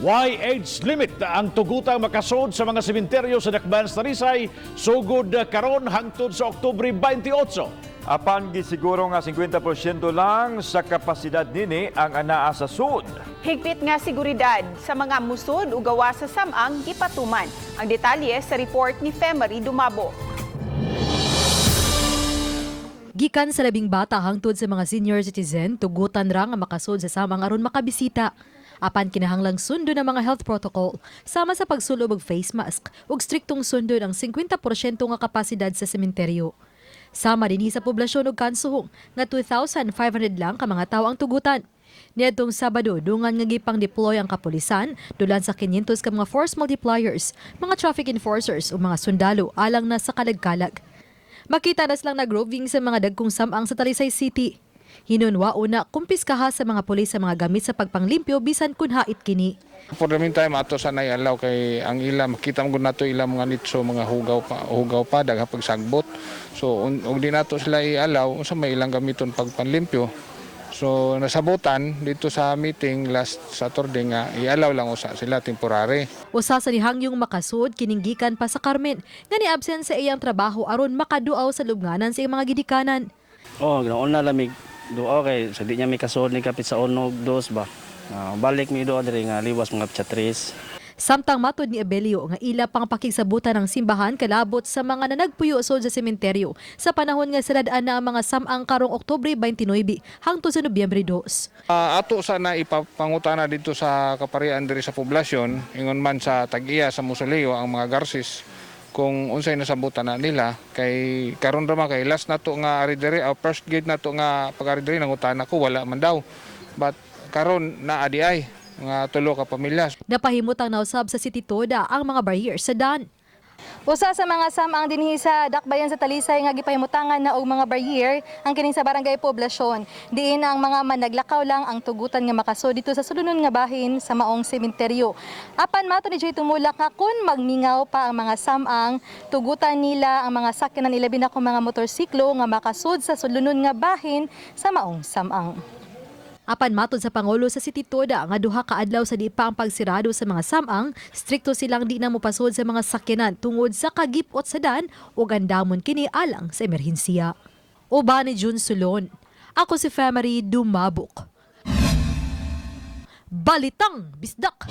Why age limit ang tugutang makasod sa mga sementeryo sa Dakbayan sa Talisay sugod karon hangtod sa Oktubre 28. Apan gisiguro nga 50% lang sa kapasidad nini ang anaa sa sud. Higpit nga seguridad sa mga musod ug gawa sa samang gipatuman. Ang detalye sa report ni Femery Dumabo. Gikan sa labing bata hangtod sa mga senior citizen, tugutan ra nga makasod sa samang aron makabisita. Apan kinahanglang sundo ng mga health protocol sama sa pagsulob og face mask ug striktong sundo ang 50% nga kapasidad sa sementeryo. Sama dinhi sa poblasyon og kansuhong nga 2,500 lang ka mga tawo ang tugutan. Niadtong Sabado, dungan nga gipang deploy ang kapulisan dulan sa 500 ka mga force multipliers, mga traffic enforcers ug mga sundalo alang na sa kalag-kalag. Makita nas lang nagroving sa mga dagkong samang sa Talisay City. Hinunwa una kumpiskaha sa mga pulis sa mga gamit sa pagpanglimpyo bisan kun hait kini. For the meantime, ato sanay alaw kay ang ila makita mo nato ila mga nitso mga hugaw pa dagha pagsagbot. So og di nato sila ialaw sa may ilang gamiton pagpanlimpyo. So nasabutan dito sa meeting last Saturday nga ialaw lang usa sila temporary. Usa sa dihangyong makasud kininggikan pa sa Carmen nga ni-absent sa iyang trabaho aron makaduaw sa lubnganan sa iyang mga gidikanan. Oh, ginoon na lamig do okay, so di niya may kasod ni kapit sa onog dos ba. Balik mi do diri nga liwas mga chatris. Samtang matod ni Abelio nga ila pang pakigsabutan ng simbahan kalabot sa mga nanagpuyo sa sementeryo sa panahon nga saladaan na ang mga samang karong Oktubre 29 hangtod sa Nobyembre 2. Ato sana ipapangutana dito sa kaparian diri sa poblasyon ingon man sa tag-iya sa Musoleo ang mga Garces kung unsay nasabutan na nila kay karon ra man kay last nato nga ari diri first gate nato nga pag-ari diri nangutana ko wala man daw but karon naa di ay nga tulo ka pamilya. Napahimutang nausab sa City Toda ang mga barrier sa daan. Usa sa mga samang dinhi sa Dakbayan sa Talisay nga gipahimutangan na og mga barrier ang kining sa barangay poblasyon. Diin ang mga managlakaw lang ang tugutan nga makasod dito sa sulunon nga bahin sa maong sementeryo. Apan mato ni Jay tumulak nga kun magningaw pa ang mga samang tugutan nila ang mga sakyanan nila binako mga motorsiklo nga makasod sa sulunon nga bahin sa maong samang. Apan matod sa Pangulo sa City Toda nga duha ka adlaw sa di pa ang pagsirado sa mga samang, strikto silang di na mopasod sa mga sakyanan tungod sa kagipot sa daan ug andamon kini alang sa emerhensiya. Uban ni June Sulon. Ako si Femery Dumabok. Balitang Bisdak.